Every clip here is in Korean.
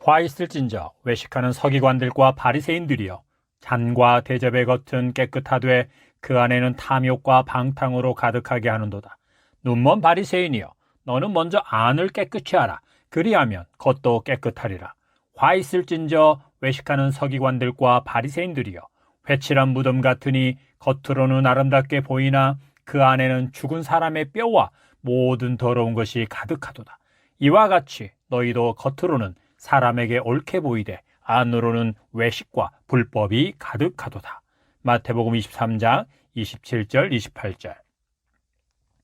화 있을진저 외식하는 서기관들과 바리새인들이여, 잔과 대접의 겉은 깨끗하되 그 안에는 탐욕과 방탕으로 가득하게 하는도다. 눈먼 바리새인이여, 너는 먼저 안을 깨끗이 하라. 그리하면 겉도 깨끗하리라. 화 있을진저 외식하는 서기관들과 바리새인들이여, 회칠한 무덤 같으니 겉으로는 아름답게 보이나 그 안에는 죽은 사람의 뼈와 모든 더러운 것이 가득하도다. 이와 같이 너희도 겉으로는 사람에게 옳게 보이되 안으로는 외식과 불법이 가득하도다. 마태복음 23장 27절 28절.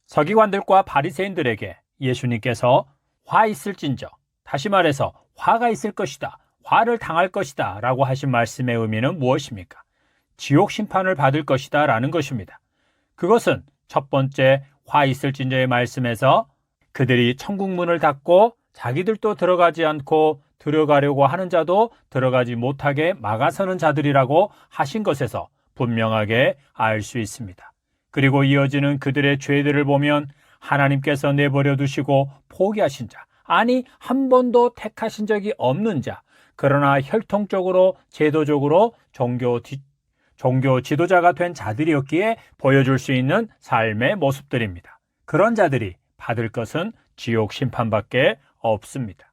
서기관들과 바리새인들에게 예수님께서 화 있을진저, 다시 말해서 화가 있을 것이다, 화를 당할 것이다 라고 하신 말씀의 의미는 무엇입니까? 지옥 심판을 받을 것이다 라는 것입니다. 그것은 첫 번째 화 있을진저의 말씀에서 그들이 천국문을 닫고 자기들도 들어가지 않고 들어가려고 하는 자도 들어가지 못하게 막아서는 자들이라고 하신 것에서 분명하게 알 수 있습니다. 그리고 이어지는 그들의 죄들을 보면 하나님께서 내버려 두시고 포기하신 자, 아니 한 번도 택하신 적이 없는 자, 그러나 혈통적으로 제도적으로 종교 지도자가 된 자들이었기에 보여줄 수 있는 삶의 모습들입니다. 그런 자들이 받을 것은 지옥 심판밖에 없습니다.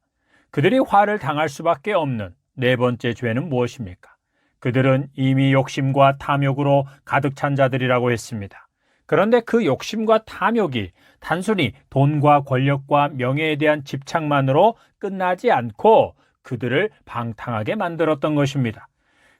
그들이 화를 당할 수밖에 없는 네 번째 죄는 무엇입니까? 그들은 이미 욕심과 탐욕으로 가득 찬 자들이라고 했습니다. 그런데 그 욕심과 탐욕이 단순히 돈과 권력과 명예에 대한 집착만으로 끝나지 않고 그들을 방탕하게 만들었던 것입니다.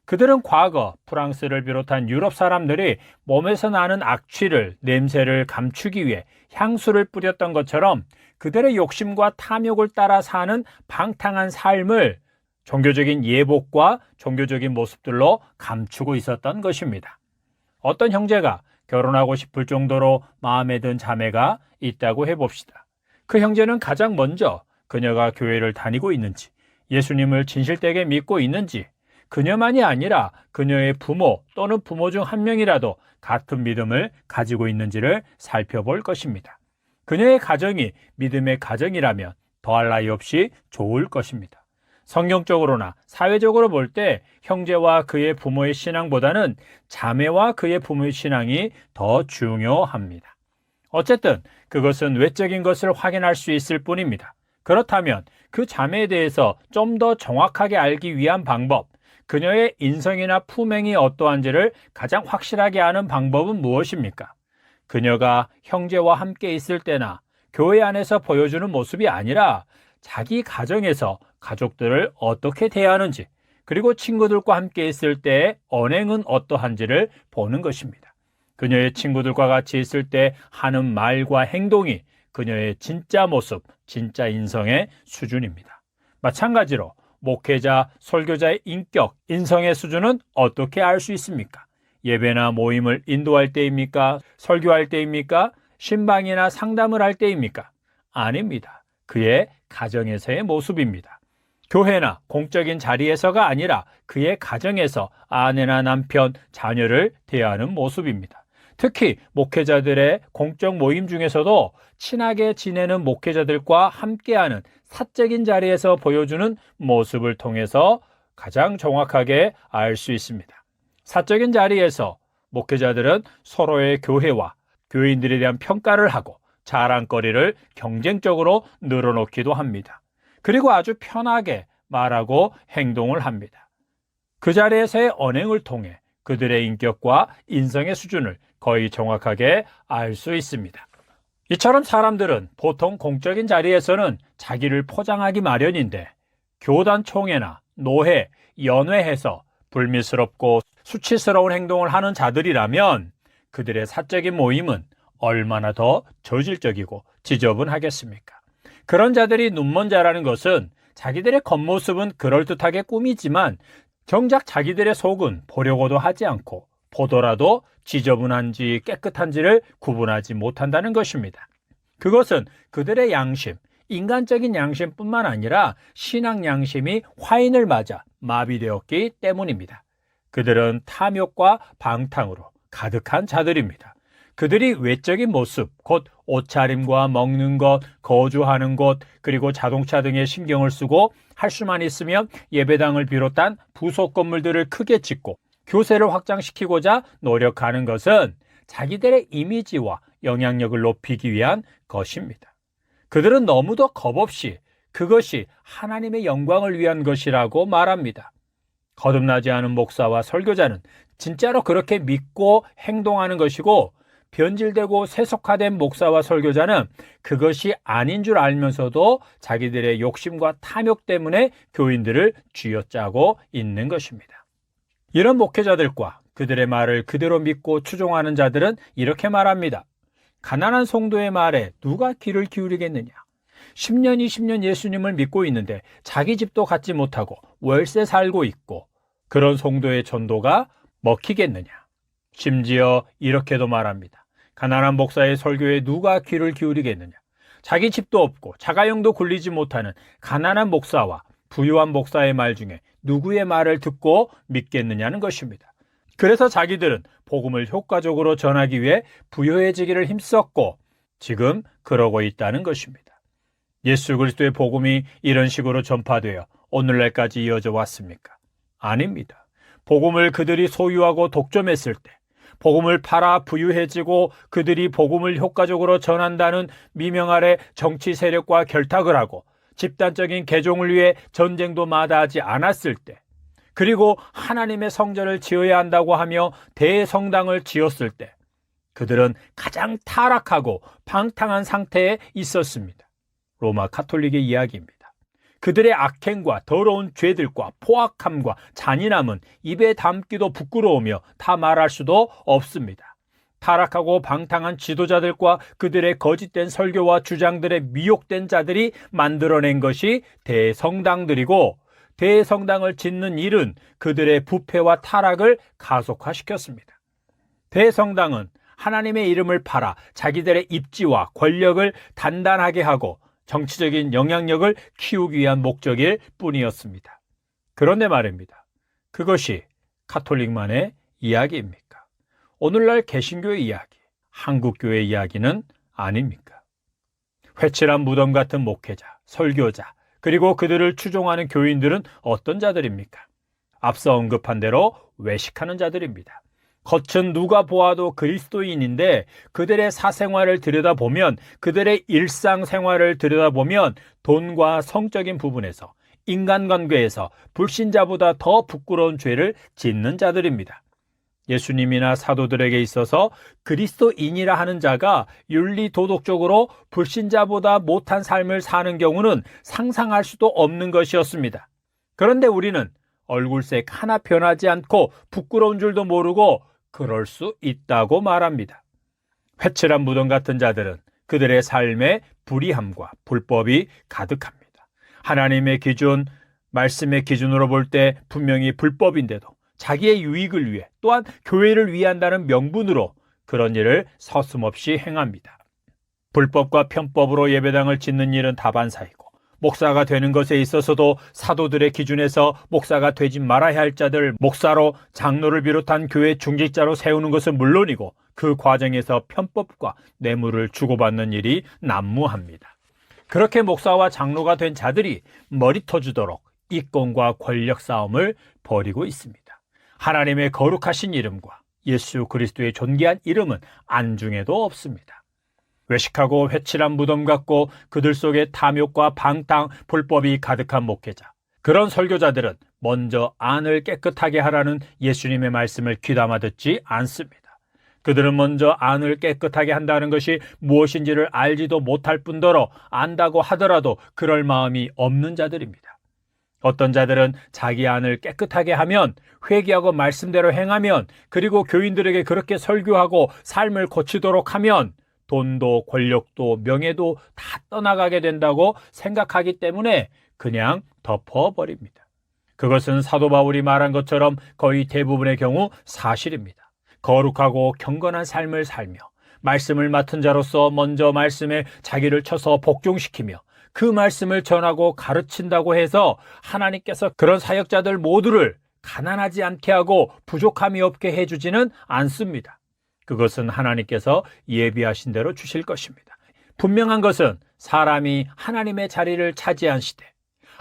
그들은 과거 프랑스를 비롯한 유럽 사람들이 몸에서 나는 악취를, 냄새를 감추기 위해 향수를 뿌렸던 것처럼 그들의 욕심과 탐욕을 따라 사는 방탕한 삶을 종교적인 예복과 종교적인 모습들로 감추고 있었던 것입니다. 어떤 형제가 결혼하고 싶을 정도로 마음에 든 자매가 있다고 해봅시다. 그 형제는 가장 먼저 그녀가 교회를 다니고 있는지, 예수님을 진실되게 믿고 있는지, 그녀만이 아니라 그녀의 부모 또는 부모 중 한 명이라도 같은 믿음을 가지고 있는지를 살펴볼 것입니다. 그녀의 가정이 믿음의 가정이라면 더할 나위 없이 좋을 것입니다. 성경적으로나 사회적으로 볼 때 형제와 그의 부모의 신앙보다는 자매와 그의 부모의 신앙이 더 중요합니다. 어쨌든 그것은 외적인 것을 확인할 수 있을 뿐입니다. 그렇다면 그 자매에 대해서 좀 더 정확하게 알기 위한 방법, 그녀의 인성이나 품행이 어떠한지를 가장 확실하게 아는 방법은 무엇입니까? 그녀가 형제와 함께 있을 때나 교회 안에서 보여주는 모습이 아니라 자기 가정에서 가족들을 어떻게 대하는지, 그리고 친구들과 함께 있을 때 언행은 어떠한지를 보는 것입니다. 그녀의 친구들과 같이 있을 때 하는 말과 행동이 그녀의 진짜 모습, 진짜 인성의 수준입니다. 마찬가지로 목회자, 설교자의 인격, 인성의 수준은 어떻게 알 수 있습니까? 예배나 모임을 인도할 때입니까? 설교할 때입니까? 신방이나 상담을 할 때입니까? 아닙니다. 그의 가정에서의 모습입니다. 교회나 공적인 자리에서가 아니라 그의 가정에서 아내나 남편, 자녀를 대하는 모습입니다. 특히 목회자들의 공적 모임 중에서도 친하게 지내는 목회자들과 함께하는 사적인 자리에서 보여주는 모습을 통해서 가장 정확하게 알 수 있습니다. 사적인 자리에서 목회자들은 서로의 교회와 교인들에 대한 평가를 하고 자랑거리를 경쟁적으로 늘어놓기도 합니다. 그리고 아주 편하게 말하고 행동을 합니다. 그 자리에서의 언행을 통해 그들의 인격과 인성의 수준을 거의 정확하게 알 수 있습니다. 이처럼 사람들은 보통 공적인 자리에서는 자기를 포장하기 마련인데 교단 총회나 노회, 연회에서 불미스럽고 수치스러운 행동을 하는 자들이라면 그들의 사적인 모임은 얼마나 더 저질적이고 지저분하겠습니까? 그런 자들이 눈먼 자라는 것은 자기들의 겉모습은 그럴듯하게 꾸미지만 정작 자기들의 속은 보려고도 하지 않고 보더라도 지저분한지 깨끗한지를 구분하지 못한다는 것입니다. 그것은 그들의 양심, 인간적인 양심뿐만 아니라 신앙 양심이 화인을 맞아 마비되었기 때문입니다. 그들은 탐욕과 방탕으로 가득한 자들입니다. 그들이 외적인 모습, 곧 옷차림과 먹는 것, 거주하는 곳, 그리고 자동차 등에 신경을 쓰고 할 수만 있으면 예배당을 비롯한 부속 건물들을 크게 짓고 교세를 확장시키고자 노력하는 것은 자기들의 이미지와 영향력을 높이기 위한 것입니다. 그들은 너무도 겁없이 그것이 하나님의 영광을 위한 것이라고 말합니다. 거듭나지 않은 목사와 설교자는 진짜로 그렇게 믿고 행동하는 것이고, 변질되고 세속화된 목사와 설교자는 그것이 아닌 줄 알면서도 자기들의 욕심과 탐욕 때문에 교인들을 쥐어짜고 있는 것입니다. 이런 목회자들과 그들의 말을 그대로 믿고 추종하는 자들은 이렇게 말합니다. 가난한 성도의 말에 누가 귀를 기울이겠느냐? 10년, 20년 예수님을 믿고 있는데 자기 집도 갖지 못하고 월세 살고 있고 그런 성도의 전도가 먹히겠느냐? 심지어 이렇게도 말합니다. 가난한 목사의 설교에 누가 귀를 기울이겠느냐? 자기 집도 없고 자가용도 굴리지 못하는 가난한 목사와 부유한 목사의 말 중에 누구의 말을 듣고 믿겠느냐는 것입니다. 그래서 자기들은 복음을 효과적으로 전하기 위해 부유해지기를 힘썼고 지금 그러고 있다는 것입니다. 예수 그리스도의 복음이 이런 식으로 전파되어 오늘날까지 이어져 왔습니까? 아닙니다. 복음을 그들이 소유하고 독점했을 때, 복음을 팔아 부유해지고 그들이 복음을 효과적으로 전한다는 미명 아래 정치 세력과 결탁을 하고 집단적인 개종을 위해 전쟁도 마다하지 않았을 때, 그리고 하나님의 성전을 지어야 한다고 하며 대성당을 지었을 때 그들은 가장 타락하고 방탕한 상태에 있었습니다. 로마 가톨릭의 이야기입니다. 그들의 악행과 더러운 죄들과 포악함과 잔인함은 입에 담기도 부끄러우며 다 말할 수도 없습니다. 타락하고 방탕한 지도자들과 그들의 거짓된 설교와 주장들에 미혹된 자들이 만들어낸 것이 대성당들이고, 대성당을 짓는 일은 그들의 부패와 타락을 가속화시켰습니다. 대성당은 하나님의 이름을 팔아 자기들의 입지와 권력을 단단하게 하고 정치적인 영향력을 키우기 위한 목적일 뿐이었습니다. 그런데 말입니다. 그것이 가톨릭만의 이야기입니까? 오늘날 개신교의 이야기, 한국교회 이야기는 아닙니까? 회칠한 무덤 같은 목회자, 설교자, 그리고 그들을 추종하는 교인들은 어떤 자들입니까? 앞서 언급한 대로 외식하는 자들입니다. 겉은 누가 보아도 그리스도인인데 그들의 사생활을 들여다보면, 그들의 일상생활을 들여다보면 돈과 성적인 부분에서, 인간관계에서 불신자보다 더 부끄러운 죄를 짓는 자들입니다. 예수님이나 사도들에게 있어서 그리스도인이라 하는 자가 윤리 도덕적으로 불신자보다 못한 삶을 사는 경우는 상상할 수도 없는 것이었습니다. 그런데 우리는 얼굴색 하나 변하지 않고 부끄러운 줄도 모르고 그럴 수 있다고 말합니다. 회칠한 무덤 같은 자들은 그들의 삶에 불의함과 불법이 가득합니다. 하나님의 기준, 말씀의 기준으로 볼 때 분명히 불법인데도 자기의 유익을 위해, 또한 교회를 위한다는 명분으로 그런 일을 서슴없이 행합니다. 불법과 편법으로 예배당을 짓는 일은 다반사이고, 목사가 되는 것에 있어서도 사도들의 기준에서 목사가 되지 말아야 할 자들 목사로, 장로를 비롯한 교회 중직자로 세우는 것은 물론이고 그 과정에서 편법과 뇌물을 주고받는 일이 난무합니다. 그렇게 목사와 장로가 된 자들이 머리터 주도록 이권과 권력 싸움을 벌이고 있습니다. 하나님의 거룩하신 이름과 예수 그리스도의 존귀한 이름은 안중에도 없습니다. 외식하고 회칠한 무덤 같고 그들 속에 탐욕과 방탕, 불법이 가득한 목회자, 그런 설교자들은 먼저 안을 깨끗하게 하라는 예수님의 말씀을 귀담아 듣지 않습니다. 그들은 먼저 안을 깨끗하게 한다는 것이 무엇인지를 알지도 못할 뿐더러 안다고 하더라도 그럴 마음이 없는 자들입니다. 어떤 자들은 자기 안을 깨끗하게 하면, 회개하고 말씀대로 행하면, 그리고 교인들에게 그렇게 설교하고 삶을 고치도록 하면 돈도 권력도 명예도 다 떠나가게 된다고 생각하기 때문에 그냥 덮어버립니다. 그것은 사도 바울이 말한 것처럼 거의 대부분의 경우 사실입니다. 거룩하고 경건한 삶을 살며 말씀을 맡은 자로서 먼저 말씀에 자기를 쳐서 복종시키며 그 말씀을 전하고 가르친다고 해서 하나님께서 그런 사역자들 모두를 가난하지 않게 하고 부족함이 없게 해주지는 않습니다. 그것은 하나님께서 예비하신 대로 주실 것입니다. 분명한 것은 사람이 하나님의 자리를 차지한 시대,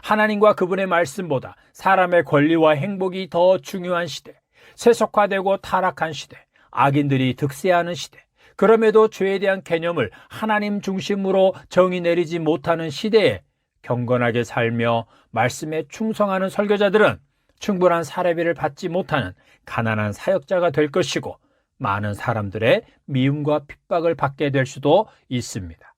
하나님과 그분의 말씀보다 사람의 권리와 행복이 더 중요한 시대, 세속화되고 타락한 시대, 악인들이 득세하는 시대, 그럼에도 죄에 대한 개념을 하나님 중심으로 정의 내리지 못하는 시대에 경건하게 살며 말씀에 충성하는 설교자들은 충분한 사례비를 받지 못하는 가난한 사역자가 될 것이고, 많은 사람들의 미움과 핍박을 받게 될 수도 있습니다.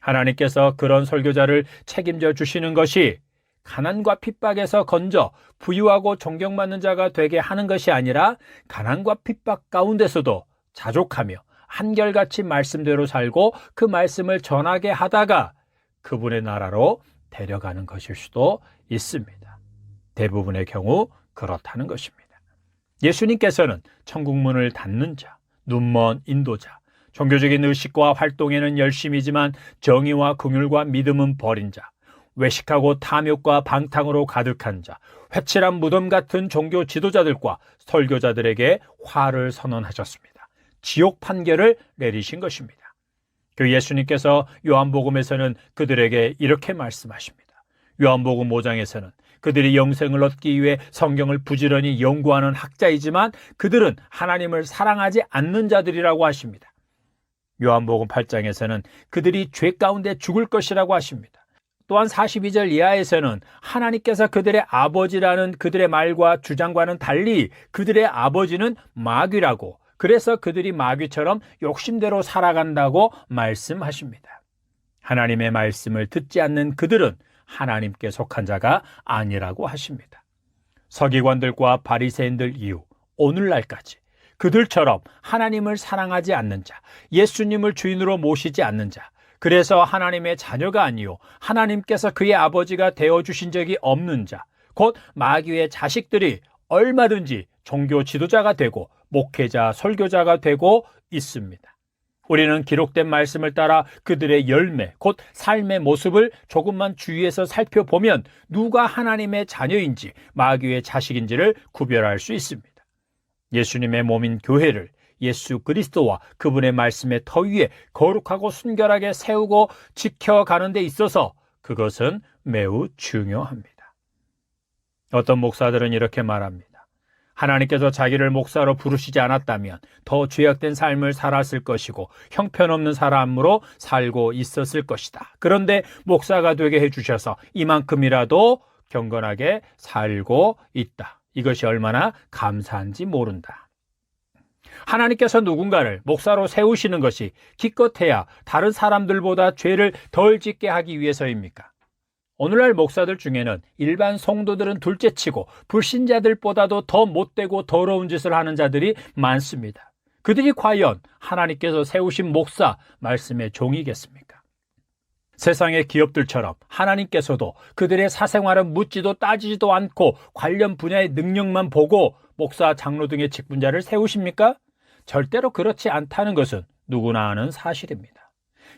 하나님께서 그런 설교자를 책임져 주시는 것이 가난과 핍박에서 건져 부유하고 존경받는 자가 되게 하는 것이 아니라, 가난과 핍박 가운데서도 자족하며 한결같이 말씀대로 살고 그 말씀을 전하게 하다가 그분의 나라로 데려가는 것일 수도 있습니다. 대부분의 경우 그렇다는 것입니다. 예수님께서는 천국문을 닫는 자, 눈먼 인도자, 종교적인 의식과 활동에는 열심이지만 정의와 긍휼과 믿음은 버린 자, 외식하고 탐욕과 방탕으로 가득한 자, 회칠한 무덤 같은 종교 지도자들과 설교자들에게 화를 선언하셨습니다. 지옥 판결을 내리신 것입니다. 그 예수님께서 요한복음에서는 그들에게 이렇게 말씀하십니다. 요한복음 5장에서는 그들이 영생을 얻기 위해 성경을 부지런히 연구하는 학자이지만 그들은 하나님을 사랑하지 않는 자들이라고 하십니다. 요한복음 8장에서는 그들이 죄 가운데 죽을 것이라고 하십니다. 또한 42절 이하에서는 하나님께서 그들의 아버지라는 그들의 말과 주장과는 달리 그들의 아버지는 마귀라고, 그래서 그들이 마귀처럼 욕심대로 살아간다고 말씀하십니다. 하나님의 말씀을 듣지 않는 그들은 하나님께 속한 자가 아니라고 하십니다. 서기관들과 바리새인들 이후 오늘날까지 그들처럼 하나님을 사랑하지 않는 자, 예수님을 주인으로 모시지 않는 자, 그래서 하나님의 자녀가 아니요 하나님께서 그의 아버지가 되어주신 적이 없는 자, 곧 마귀의 자식들이 얼마든지 종교 지도자가 되고 목회자, 설교자가 되고 있습니다. 우리는 기록된 말씀을 따라 그들의 열매, 곧 삶의 모습을 조금만 주위에서 살펴보면 누가 하나님의 자녀인지 마귀의 자식인지를 구별할 수 있습니다. 예수님의 몸인 교회를 예수 그리스도와 그분의 말씀의 터 위에 거룩하고 순결하게 세우고 지켜가는 데 있어서 그것은 매우 중요합니다. 어떤 목사들은 이렇게 말합니다. 하나님께서 자기를 목사로 부르시지 않았다면 더 죄악된 삶을 살았을 것이고 형편없는 사람으로 살고 있었을 것이다. 그런데 목사가 되게 해주셔서 이만큼이라도 경건하게 살고 있다. 이것이 얼마나 감사한지 모른다. 하나님께서 누군가를 목사로 세우시는 것이 기껏해야 다른 사람들보다 죄를 덜 짓게 하기 위해서입니까? 오늘날 목사들 중에는 일반 성도들은 둘째치고 불신자들보다도 더 못되고 더러운 짓을 하는 자들이 많습니다. 그들이 과연 하나님께서 세우신 목사 말씀의 종이겠습니까? 세상의 기업들처럼 하나님께서도 그들의 사생활은 묻지도 따지지도 않고 관련 분야의 능력만 보고 목사, 장로 등의 직분자를 세우십니까? 절대로 그렇지 않다는 것은 누구나 아는 사실입니다.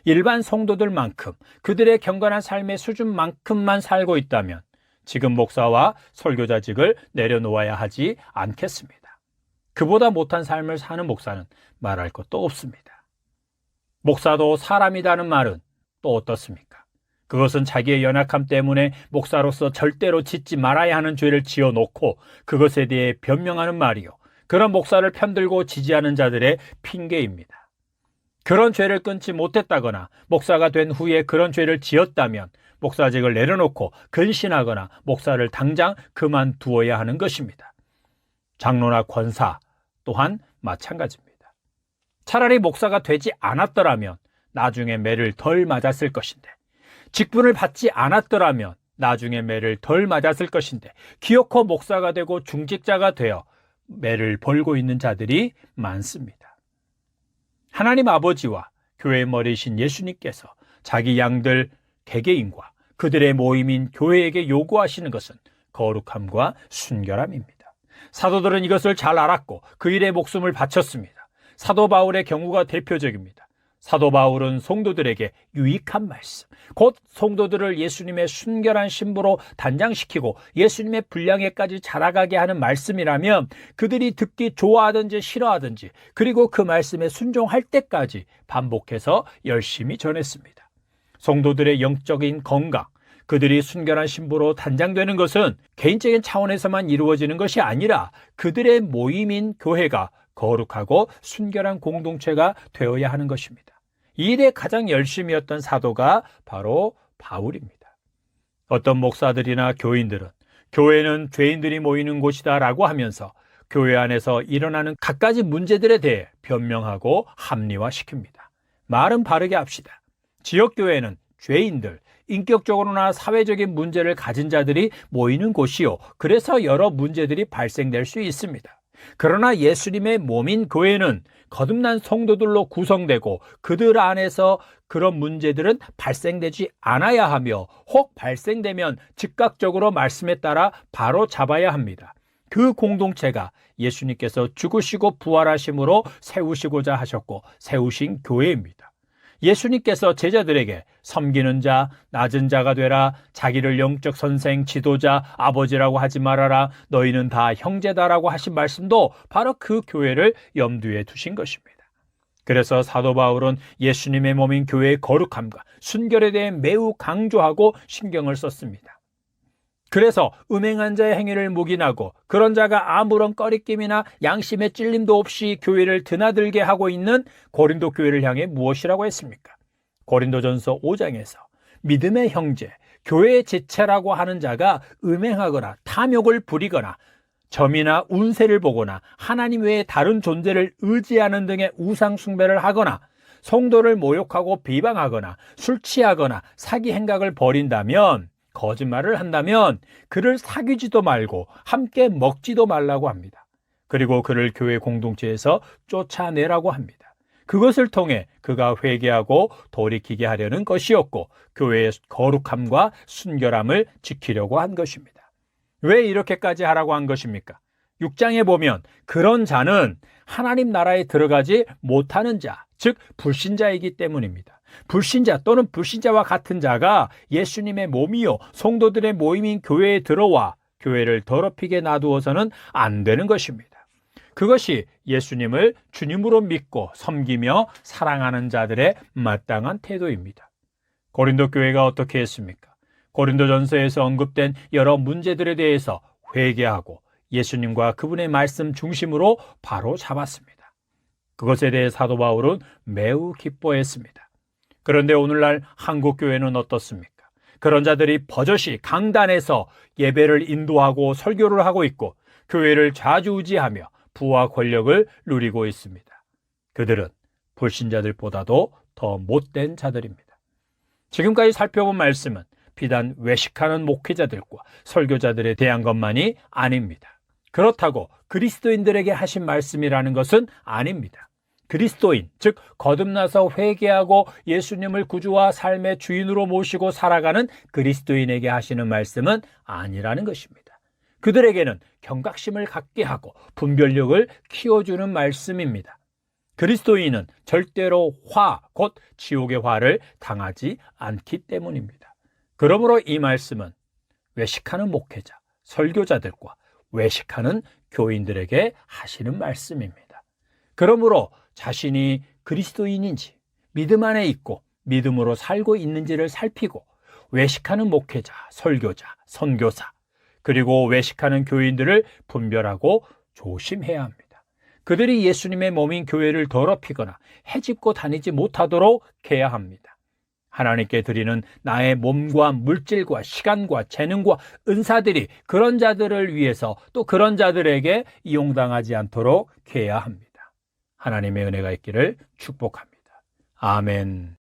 일반 성도들만큼 그들의 경건한 삶의 수준만큼만 살고 있다면 지금 목사와 설교자직을 내려놓아야 하지 않겠습니다. 그보다 못한 삶을 사는 목사는 말할 것도 없습니다. 목사도 사람이라는 말은 또 어떻습니까? 그것은 자기의 연약함 때문에 목사로서 절대로 짓지 말아야 하는 죄를 지어놓고 그것에 대해 변명하는 말이요, 그런 목사를 편들고 지지하는 자들의 핑계입니다. 그런 죄를 끊지 못했다거나 목사가 된 후에 그런 죄를 지었다면 목사직을 내려놓고 근신하거나 목사를 당장 그만두어야 하는 것입니다. 장로나 권사 또한 마찬가지입니다. 차라리 목사가 되지 않았더라면 나중에 매를 덜 맞았을 것인데, 직분을 받지 않았더라면 나중에 매를 덜 맞았을 것인데, 기어코 목사가 되고 중직자가 되어 매를 벌고 있는 자들이 많습니다. 하나님 아버지와 교회의 머리이신 예수님께서 자기 양들 개개인과 그들의 모임인 교회에게 요구하시는 것은 거룩함과 순결함입니다. 사도들은 이것을 잘 알았고 그 일에 목숨을 바쳤습니다. 사도 바울의 경우가 대표적입니다. 사도 바울은 성도들에게 유익한 말씀, 곧 성도들을 예수님의 순결한 신부로 단장시키고 예수님의 분량에까지 자라가게 하는 말씀이라면 그들이 듣기 좋아하든지 싫어하든지, 그리고 그 말씀에 순종할 때까지 반복해서 열심히 전했습니다. 성도들의 영적인 건강, 그들이 순결한 신부로 단장되는 것은 개인적인 차원에서만 이루어지는 것이 아니라 그들의 모임인 교회가 거룩하고 순결한 공동체가 되어야 하는 것입니다. 이 일에 가장 열심이었던 사도가 바로 바울입니다. 어떤 목사들이나 교인들은 교회는 죄인들이 모이는 곳이다 라고 하면서 교회 안에서 일어나는 갖가지 문제들에 대해 변명하고 합리화시킵니다. 말은 바르게 합시다. 지역교회는 죄인들, 인격적으로나 사회적인 문제를 가진 자들이 모이는 곳이요, 그래서 여러 문제들이 발생될 수 있습니다. 그러나 예수님의 몸인 교회는 거듭난 성도들로 구성되고 그들 안에서 그런 문제들은 발생되지 않아야 하며, 혹 발생되면 즉각적으로 말씀에 따라 바로 잡아야 합니다. 그 공동체가 예수님께서 죽으시고 부활하심으로 세우시고자 하셨고 세우신 교회입니다. 예수님께서 제자들에게 섬기는 자, 낮은 자가 되라, 자기를 영적 선생, 지도자, 아버지라고 하지 말아라, 너희는 다 형제다라고 하신 말씀도 바로 그 교회를 염두에 두신 것입니다. 그래서 사도 바울은 예수님의 몸인 교회의 거룩함과 순결에 대해 매우 강조하고 신경을 썼습니다. 그래서 음행한 자의 행위를 묵인하고 그런 자가 아무런 꺼리낌이나 양심의 찔림도 없이 교회를 드나들게 하고 있는 고린도 교회를 향해 무엇이라고 했습니까? 고린도전서 5장에서 믿음의 형제, 교회의 지체라고 하는 자가 음행하거나 탐욕을 부리거나 점이나 운세를 보거나 하나님 외에 다른 존재를 의지하는 등의 우상 숭배를 하거나 성도를 모욕하고 비방하거나 술 취하거나 사기 행각을 벌인다면, 거짓말을 한다면 그를 사귀지도 말고 함께 먹지도 말라고 합니다. 그리고 그를 교회 공동체에서 쫓아내라고 합니다. 그것을 통해 그가 회개하고 돌이키게 하려는 것이었고 교회의 거룩함과 순결함을 지키려고 한 것입니다. 왜 이렇게까지 하라고 한 것입니까? 6장에 보면 그런 자는 하나님 나라에 들어가지 못하는 자, 즉 불신자이기 때문입니다. 불신자 또는 불신자와 같은 자가 예수님의 몸이요 성도들의 모임인 교회에 들어와 교회를 더럽히게 놔두어서는 안 되는 것입니다. 그것이 예수님을 주님으로 믿고 섬기며 사랑하는 자들의 마땅한 태도입니다. 고린도 교회가 어떻게 했습니까? 고린도전서에서 언급된 여러 문제들에 대해서 회개하고 예수님과 그분의 말씀 중심으로 바로 잡았습니다. 그것에 대해 사도 바울은 매우 기뻐했습니다. 그런데 오늘날 한국 교회는 어떻습니까? 그런 자들이 버젓이 강단에서 예배를 인도하고 설교를 하고 있고 교회를 좌지우지하며 부와 권력을 누리고 있습니다. 그들은 불신자들보다도 더 못된 자들입니다. 지금까지 살펴본 말씀은 비단 외식하는 목회자들과 설교자들에 대한 것만이 아닙니다. 그렇다고 그리스도인들에게 하신 말씀이라는 것은 아닙니다. 그리스도인, 즉 거듭나서 회개하고 예수님을 구주와 삶의 주인으로 모시고 살아가는 그리스도인에게 하시는 말씀은 아니라는 것입니다. 그들에게는 경각심을 갖게 하고 분별력을 키워주는 말씀입니다. 그리스도인은 절대로 곧 지옥의 화를 당하지 않기 때문입니다. 그러므로 이 말씀은 외식하는 목회자, 설교자들과 외식하는 교인들에게 하시는 말씀입니다. 그러므로 자신이 그리스도인인지 믿음 안에 있고 믿음으로 살고 있는지를 살피고 외식하는 목회자, 설교자, 선교사, 그리고 외식하는 교인들을 분별하고 조심해야 합니다. 그들이 예수님의 몸인 교회를 더럽히거나 해집고 다니지 못하도록 해야 합니다. 하나님께 드리는 나의 몸과 물질과 시간과 재능과 은사들이 그런 자들을 위해서 또 그런 자들에게 이용당하지 않도록 해야 합니다. 하나님의 은혜가 있기를 축복합니다. 아멘.